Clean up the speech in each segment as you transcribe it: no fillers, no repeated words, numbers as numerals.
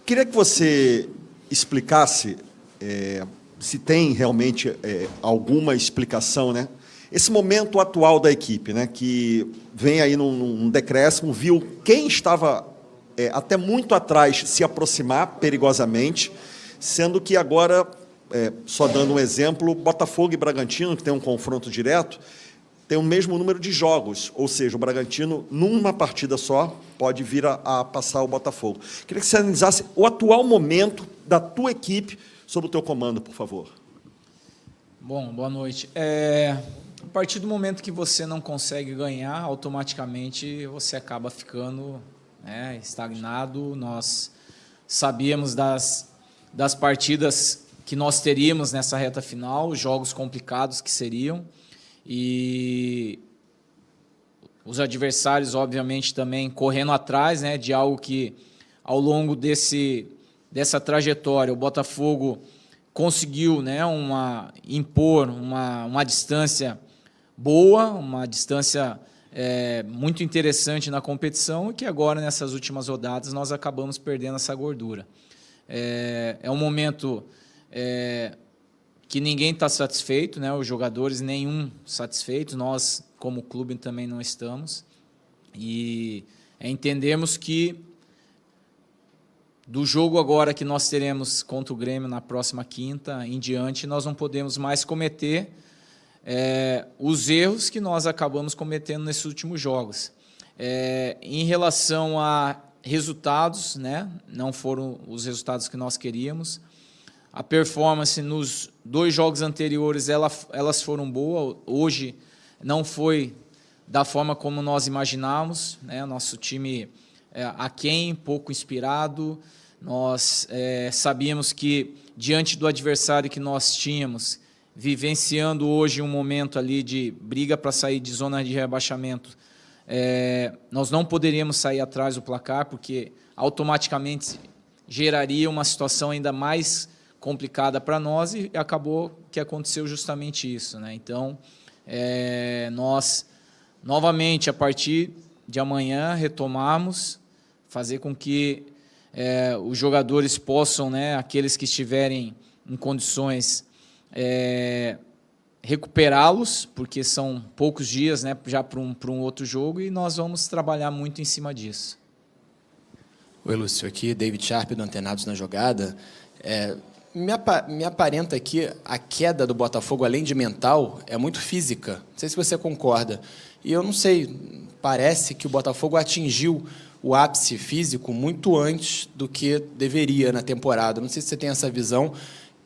Queria que você explicasse, se tem realmente alguma explicação, né? Esse momento atual da equipe, né, que vem aí num decréscimo, viu quem estava até muito atrás se aproximar perigosamente, sendo que agora, só dando um exemplo, Botafogo e Bragantino, que tem um confronto direto, tem o mesmo número de jogos, ou seja, o Bragantino, numa partida só, pode vir a passar o Botafogo. Queria que você analisasse o atual momento da tua equipe sob o teu comando, por favor. Bom, boa noite. A partir do momento que você não consegue ganhar, automaticamente você acaba ficando estagnado. Nós sabíamos das partidas que nós teríamos nessa reta final, os jogos complicados que seriam, e os adversários, obviamente, também correndo atrás, né, de algo que, ao longo dessa trajetória, o Botafogo conseguiu, né, impor uma distância boa, uma distância muito interessante na competição, e que agora, nessas últimas rodadas, nós acabamos perdendo essa gordura. É um momento que ninguém está satisfeito, né? Os jogadores, nenhum satisfeito, nós, como clube, também não estamos. E entendemos que, do jogo agora que nós teremos contra o Grêmio na próxima quinta em diante, nós não podemos mais cometer os erros que nós acabamos cometendo nesses últimos jogos. Em relação a resultados, né? Não foram os resultados que nós queríamos. A performance nos 2 jogos anteriores, elas foram boas. Hoje não foi da forma como nós imaginávamos, né? Nosso time aquém, pouco inspirado. Nós sabíamos que, diante do adversário que nós tínhamos, vivenciando hoje um momento ali de briga para sair de zona de rebaixamento, nós não poderíamos sair atrás do placar, porque automaticamente geraria uma situação ainda mais complicada para nós, e acabou que aconteceu justamente isso, né? Então, nós, novamente, a partir de amanhã, retomarmos, fazer com que os jogadores possam, né, aqueles que estiverem em condições, recuperá-los, porque são poucos dias, né, já para um outro jogo, e nós vamos trabalhar muito em cima disso. Oi, Lúcio, aqui David Sharp, do Antenados na Jogada. Me aparenta que a queda do Botafogo, além de mental, é muito física. Não sei se você concorda. E eu não sei, parece que o Botafogo atingiu o ápice físico muito antes do que deveria na temporada. Não sei se você tem essa visão,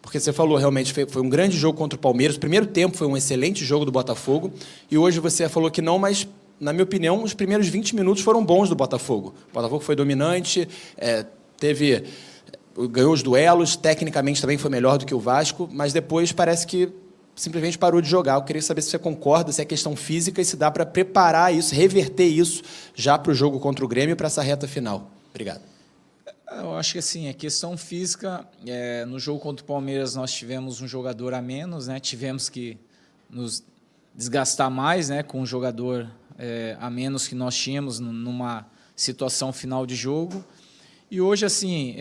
porque você falou, realmente, foi um grande jogo contra o Palmeiras. O primeiro tempo foi um excelente jogo do Botafogo, e hoje você falou que não, mas, na minha opinião, os primeiros 20 minutos foram bons do Botafogo. O Botafogo foi dominante, ganhou os duelos, tecnicamente também foi melhor do que o Vasco, mas depois parece que simplesmente parou de jogar. Eu queria saber se você concorda, se é questão física e se dá para preparar isso, reverter isso já para o jogo contra o Grêmio e para essa reta final. Obrigado. Eu acho que assim, a questão física, no jogo contra o Palmeiras nós tivemos um jogador a menos, né? Tivemos que nos desgastar mais, né, com um jogador a menos que nós tínhamos numa situação final de jogo. E hoje, assim,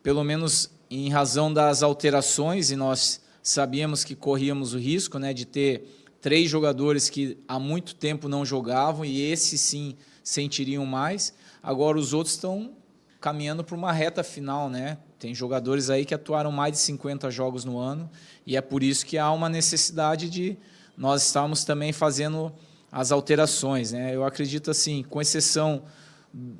pelo menos em razão das alterações, e nós sabíamos que corríamos o risco, né, de ter 3 jogadores que há muito tempo não jogavam, e esses sim sentiriam mais. Agora os outros estão caminhando para uma reta final, né? Tem jogadores aí que atuaram mais de 50 jogos no ano, e é por isso que há uma necessidade de nós estarmos também fazendo as alterações, né? Eu acredito, assim, com exceção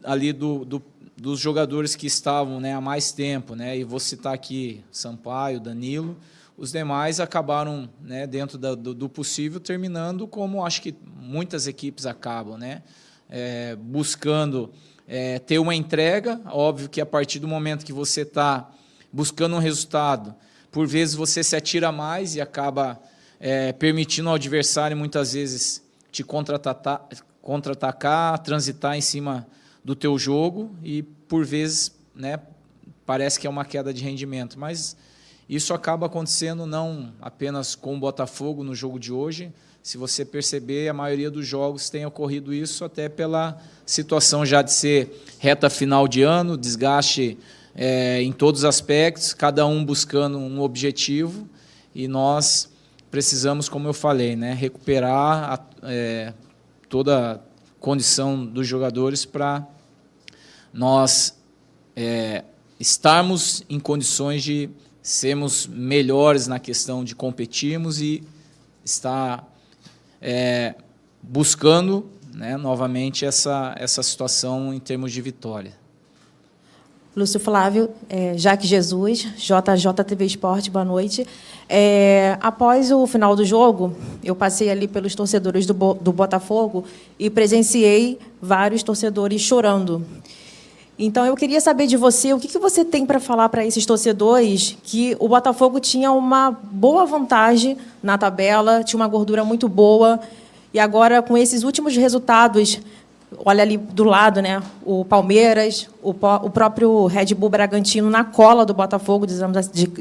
ali dos jogadores que estavam, né, há mais tempo, né, e vou citar aqui Sampaio, Danilo, os demais acabaram, né, dentro do possível, terminando como acho que muitas equipes acabam, né, buscando ter uma entrega. Óbvio que a partir do momento que você está buscando um resultado, por vezes você se atira mais e acaba permitindo ao adversário, muitas vezes, te contra-atacar, transitar em cima do teu jogo, e por vezes, né, parece que é uma queda de rendimento, mas isso acaba acontecendo não apenas com o Botafogo no jogo de hoje, se você perceber, a maioria dos jogos tem ocorrido isso, até pela situação já de ser reta final de ano, desgaste em todos os aspectos, cada um buscando um objetivo, e nós precisamos, como eu falei, né, recuperar toda a condição dos jogadores para nós estarmos em condições de sermos melhores na questão de competirmos e estar buscando, né, novamente essa situação em termos de vitória. Lúcio Flávio, Jaque Jesus, JJ TV Esporte, boa noite. Após o final do jogo, eu passei ali pelos torcedores do Botafogo e presenciei vários torcedores chorando. Então, eu queria saber de você, o que você tem para falar para esses torcedores que o Botafogo tinha uma boa vantagem na tabela, tinha uma gordura muito boa, e agora, com esses últimos resultados, olha ali do lado, né, o Palmeiras, o próprio Red Bull Bragantino na cola do Botafogo,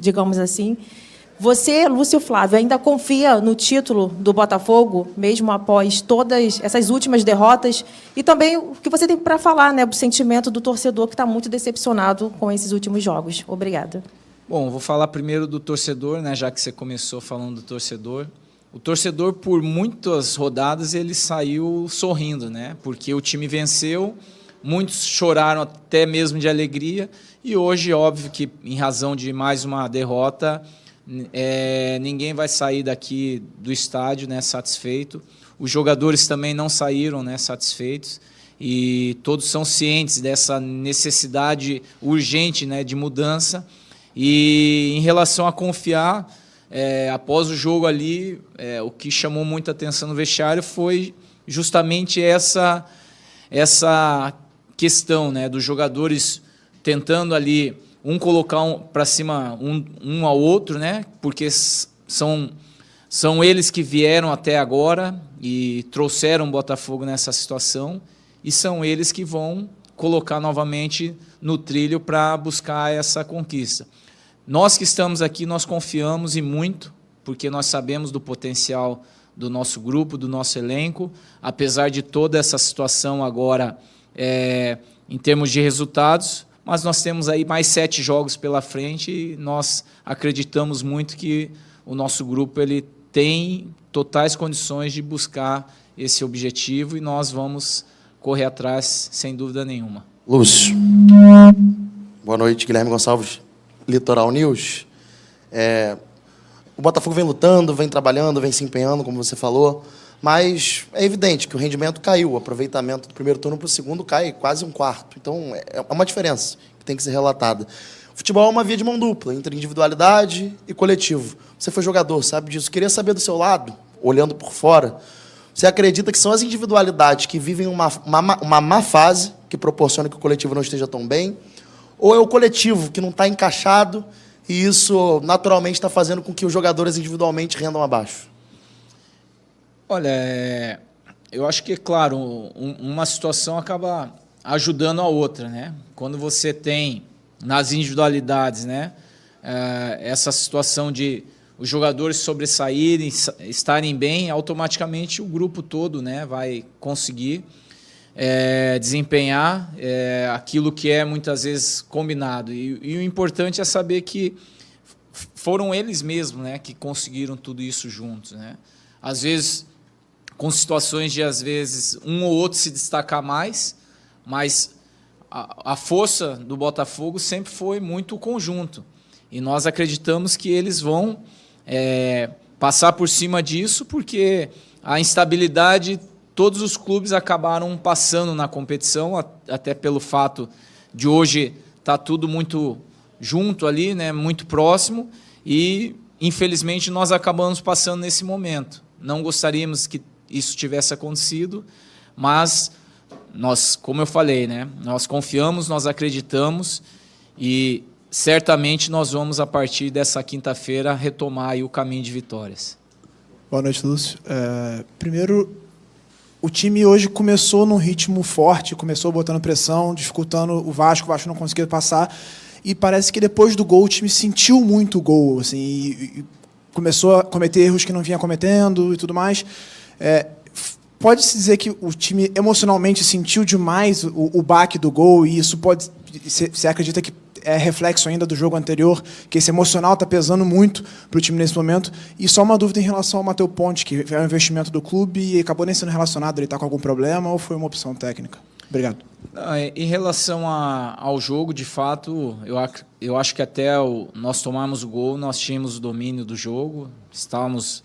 digamos assim. Você, Lúcio Flávio, ainda confia no título do Botafogo, mesmo após todas essas últimas derrotas? E também o que você tem para falar, né, do sentimento do torcedor que está muito decepcionado com esses últimos jogos. Obrigada. Bom, vou falar primeiro do torcedor, né, já que você começou falando do torcedor. O torcedor, por muitas rodadas, ele saiu sorrindo, né, porque o time venceu, muitos choraram até mesmo de alegria, e hoje, óbvio que, em razão de mais uma derrota, ninguém vai sair daqui do estádio, né, satisfeito. Os jogadores também não saíram, né, satisfeitos, e todos são cientes dessa necessidade urgente, né, de mudança. E em relação a confiar, após o jogo ali, o que chamou muita atenção no vestiário foi justamente essa questão, né, dos jogadores tentando ali colocar para cima um ao outro, né? Porque são eles que vieram até agora e trouxeram o Botafogo nessa situação, e são eles que vão colocar novamente no trilho para buscar essa conquista. Nós que estamos aqui, nós confiamos e muito, porque nós sabemos do potencial do nosso grupo, do nosso elenco, apesar de toda essa situação agora em termos de resultados, mas nós temos aí mais 7 jogos pela frente e nós acreditamos muito que o nosso grupo ele tem totais condições de buscar esse objetivo, e nós vamos correr atrás, sem dúvida nenhuma. Lúcio. Boa noite, Guilherme Gonçalves, Litoral News. O Botafogo vem lutando, vem trabalhando, vem se empenhando, como você falou, mas é evidente que o rendimento caiu, o aproveitamento do primeiro turno para o segundo cai quase 1/4. Então, é uma diferença que tem que ser relatada. O futebol é uma via de mão dupla, entre individualidade e coletivo. Você foi jogador, sabe disso. Queria saber do seu lado, olhando por fora, você acredita que são as individualidades que vivem uma má fase, que proporciona que o coletivo não esteja tão bem, ou é o coletivo que não está encaixado e isso naturalmente está fazendo com que os jogadores individualmente rendam abaixo? Olha, eu acho que, claro, uma situação acaba ajudando a outra, né? Quando você tem nas individualidades, né, essa situação de os jogadores sobressaírem, estarem bem, automaticamente o grupo todo, né, vai conseguir desempenhar aquilo que é muitas vezes combinado. E o importante é saber que foram eles mesmos, né, que conseguiram tudo isso juntos, né? Às vezes com situações de, às vezes, um ou outro se destacar mais, mas a força do Botafogo sempre foi muito conjunto. E nós acreditamos que eles vão passar por cima disso, porque a instabilidade, todos os clubes acabaram passando na competição, até pelo fato de hoje estar tudo muito junto ali, né, muito próximo, e, infelizmente, nós acabamos passando nesse momento. Não gostaríamos que isso tivesse acontecido, mas nós, como eu falei, né, nós confiamos, nós acreditamos e certamente nós vamos, a partir dessa quinta-feira, retomar aí o caminho de vitórias. Boa noite, Lúcio. Primeiro, o time hoje começou num ritmo forte, começou botando pressão, dificultando o Vasco não conseguia passar, e parece que depois do gol o time sentiu muito o gol, assim, e começou a cometer erros que não vinha cometendo e tudo mais. Pode-se dizer que o time emocionalmente sentiu demais o baque do gol e isso pode... Você acredita que é reflexo ainda do jogo anterior, que esse emocional está pesando muito para o time nesse momento? E só uma dúvida em relação ao Matheus Ponte, que é um investimento do clube e acabou nem sendo relacionado, ele está com algum problema ou foi uma opção técnica? Obrigado. Em relação ao jogo, de fato, eu acho que até nós tomarmos o gol, nós tínhamos o domínio do jogo, estávamos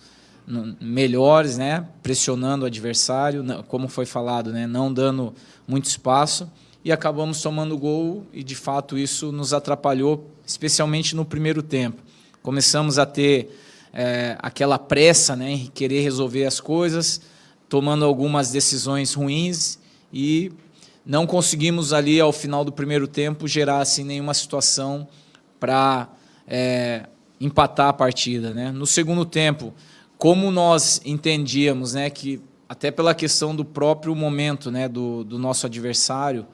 melhores, né, pressionando o adversário, como foi falado, né, não dando muito espaço, e acabamos tomando o gol e, de fato, isso nos atrapalhou, especialmente no primeiro tempo. Começamos a ter aquela pressa, né, em querer resolver as coisas, tomando algumas decisões ruins e não conseguimos ali, ao final do primeiro tempo, gerar assim, nenhuma situação para empatar a partida, né. No segundo tempo, como nós entendíamos, né, que até pela questão do próprio momento, né, do nosso adversário,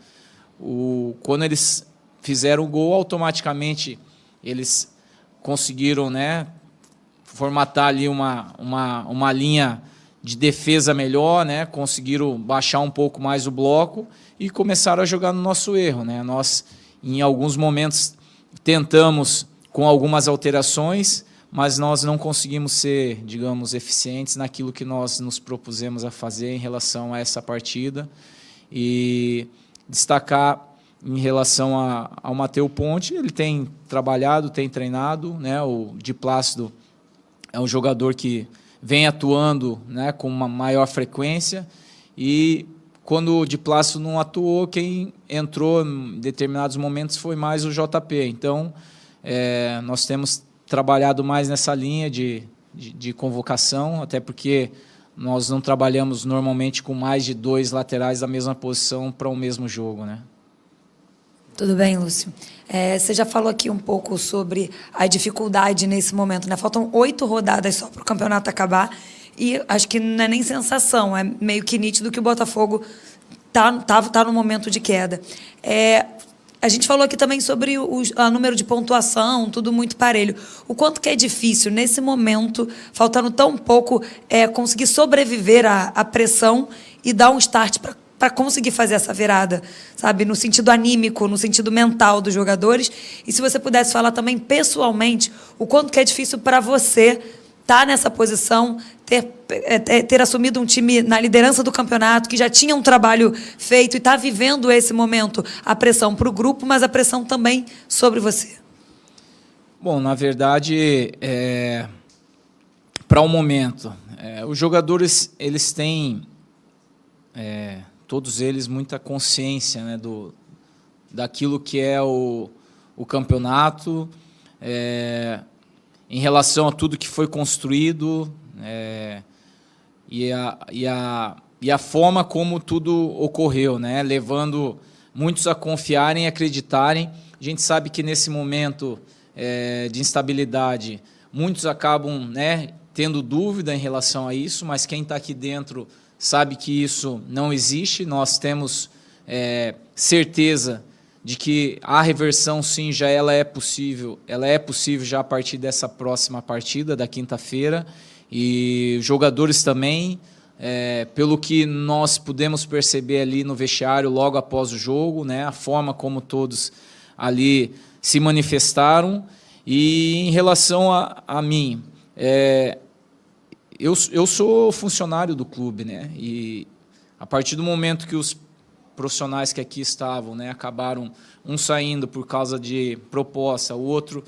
quando eles fizeram o gol, automaticamente eles conseguiram, né, formatar ali uma linha de defesa melhor, né, conseguiram baixar um pouco mais o bloco e começaram a jogar no nosso erro, né. Nós, em alguns momentos, tentamos com algumas alterações, mas nós não conseguimos ser, digamos, eficientes naquilo que nós nos propusemos a fazer em relação a essa partida. E destacar em relação ao Matheus Ponte, ele tem trabalhado, tem treinado, né? O Di Plácido é um jogador que vem atuando, né, com uma maior frequência, e quando o Di Plácido não atuou, quem entrou em determinados momentos foi mais o JP. Então, nós temos trabalhado mais nessa linha de convocação, até porque nós não trabalhamos normalmente com mais de 2 laterais da mesma posição para o mesmo jogo, né? Tudo bem, Lúcio. Você já falou aqui um pouco sobre a dificuldade nesse momento, né? Faltam 8 rodadas só para o campeonato acabar e acho que não é nem sensação, é meio que nítido que o Botafogo tá no momento de queda. A gente falou aqui também sobre o número de pontuação, tudo muito parelho. O quanto que é difícil, nesse momento, faltando tão pouco, conseguir sobreviver à pressão e dar um start para conseguir fazer essa virada, sabe? No sentido anímico, no sentido mental dos jogadores. E se você pudesse falar também pessoalmente, o quanto que é difícil para você estar nessa posição, ter assumido um time na liderança do campeonato, que já tinha um trabalho feito e está vivendo esse momento, a pressão para o grupo, mas a pressão também sobre você. Bom, na verdade, para o momento, os jogadores eles têm, todos eles, muita consciência, né, daquilo que é o campeonato, em relação a tudo que foi construído, e a forma como tudo ocorreu, né? Levando muitos a confiarem e acreditarem. A gente sabe que nesse momento de instabilidade, muitos acabam, né, tendo dúvida em relação a isso, mas quem está aqui dentro sabe que isso não existe. Nós temos certeza de que a reversão, sim, ela é possível já a partir dessa próxima partida, da quinta-feira, e os jogadores também, pelo que nós pudemos perceber ali no vestiário logo após o jogo, né, a forma como todos ali se manifestaram. E em relação a mim, eu sou funcionário do clube, né, e a partir do momento que os profissionais que aqui estavam, né, acabaram um saindo por causa de proposta, o outro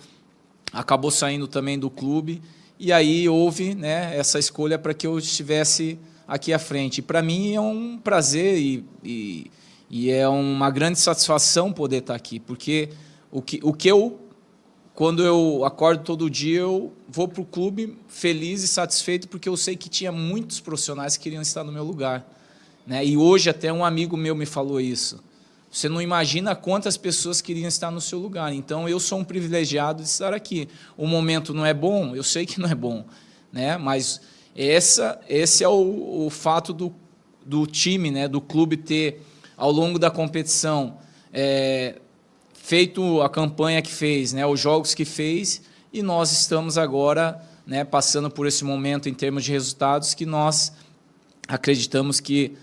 acabou saindo também do clube, e aí houve, né, essa escolha para que eu estivesse aqui à frente. E para mim é um prazer e é uma grande satisfação poder estar aqui, porque quando eu acordo todo dia, eu vou para o clube feliz e satisfeito, porque eu sei que tinha muitos profissionais que queriam estar no meu lugar. Né? E hoje até um amigo meu me falou isso. Você não imagina quantas pessoas queriam estar no seu lugar. Então, eu sou um privilegiado de estar aqui. O momento não é bom, eu sei que não é bom, né? Mas esse é o fato do time, né? Do clube ter, ao longo da competição, feito a campanha que fez, né? Os jogos que fez, e nós estamos agora né, passando por esse momento em termos de resultados, que nós acreditamos que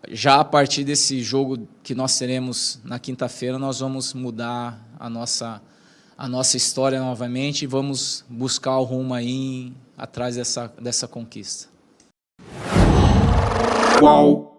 já a partir desse jogo que nós teremos na quinta-feira, nós vamos mudar a nossa história novamente e vamos buscar o rumo aí atrás dessa conquista. Qual